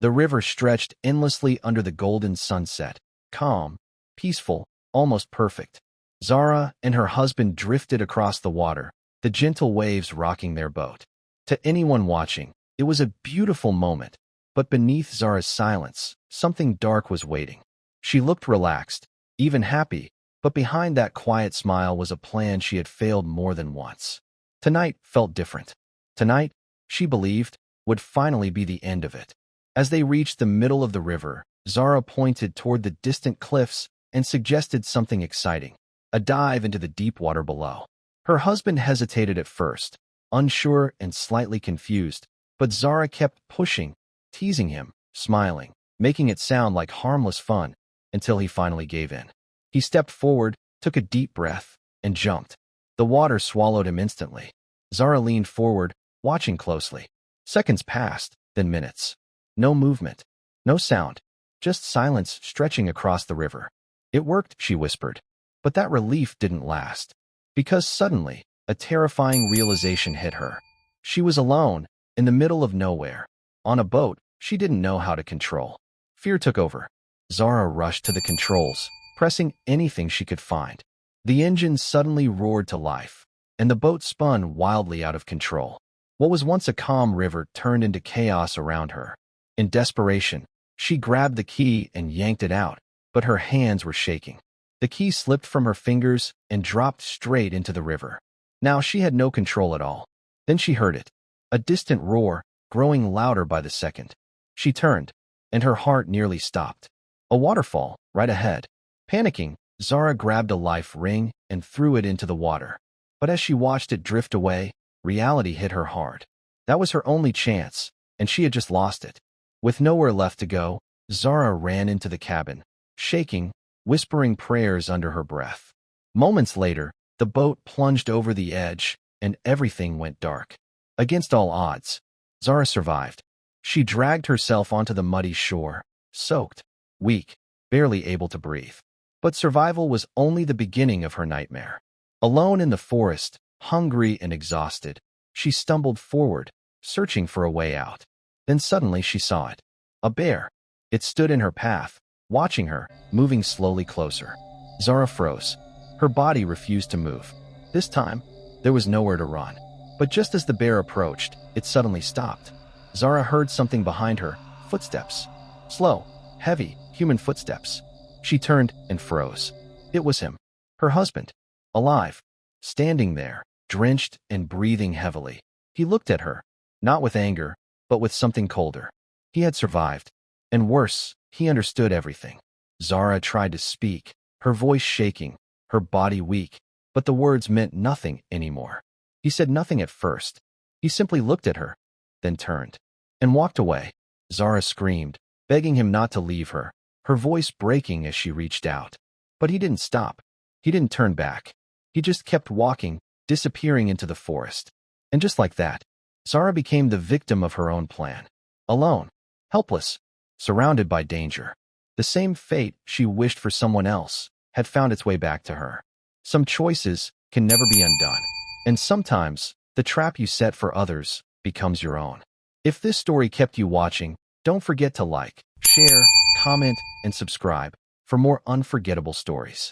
The river stretched endlessly under the golden sunset, calm, peaceful, almost perfect. Zara and her husband drifted across the water, the gentle waves rocking their boat. To anyone watching, it was a beautiful moment, but beneath Zara's silence, something dark was waiting. She looked relaxed, even happy, but behind that quiet smile was a plan she had failed more than once. Tonight felt different. Tonight, she believed, would finally be the end of it. As they reached the middle of the river, Zara pointed toward the distant cliffs and suggested something exciting, a dive into the deep water below. Her husband hesitated at first, unsure and slightly confused, but Zara kept pushing, teasing him, smiling, making it sound like harmless fun, until he finally gave in. He stepped forward, took a deep breath, and jumped. The water swallowed him instantly. Zara leaned forward, watching closely. Seconds passed, then minutes. No movement, no sound, just silence stretching across the river. "It worked," she whispered. But that relief didn't last, because suddenly, a terrifying realization hit her. She was alone, in the middle of nowhere, on a boat she didn't know how to control. Fear took over. Zara rushed to the controls, pressing anything she could find. The engine suddenly roared to life, and the boat spun wildly out of control. What was once a calm river turned into chaos around her. In desperation, she grabbed the key and yanked it out, but her hands were shaking. The key slipped from her fingers and dropped straight into the river. Now she had no control at all. Then she heard it, a distant roar, growing louder by the second. She turned, and her heart nearly stopped. A waterfall, right ahead. Panicking, Zara grabbed a life ring and threw it into the water. But as she watched it drift away, reality hit her hard. That was her only chance, and she had just lost it. With nowhere left to go, Zara ran into the cabin, shaking, whispering prayers under her breath. Moments later, the boat plunged over the edge, and everything went dark. Against all odds, Zara survived. She dragged herself onto the muddy shore, soaked, weak, barely able to breathe. But survival was only the beginning of her nightmare. Alone in the forest, hungry and exhausted, she stumbled forward, searching for a way out. Then suddenly she saw it. A bear. It stood in her path, watching her, moving slowly closer. Zara froze. Her body refused to move. This time, there was nowhere to run. But just as the bear approached, it suddenly stopped. Zara heard something behind her, footsteps. Slow, heavy, human footsteps. She turned and froze. It was him, her husband, alive, standing there, drenched and breathing heavily. He looked at her, not with anger, but with something colder. He had survived. And worse, he understood everything. Zara tried to speak, her voice shaking, her body weak, but the words meant nothing anymore. He said nothing at first. He simply looked at her, then turned, and walked away. Zara screamed, begging him not to leave her, her voice breaking as she reached out. But he didn't stop. He didn't turn back. He just kept walking, disappearing into the forest. And just like that, Zara became the victim of her own plan. Alone, helpless, surrounded by danger. The same fate she wished for someone else had found its way back to her. Some choices can never be undone. And sometimes, the trap you set for others becomes your own. If this story kept you watching, don't forget to like, share, comment, and subscribe for more unforgettable stories.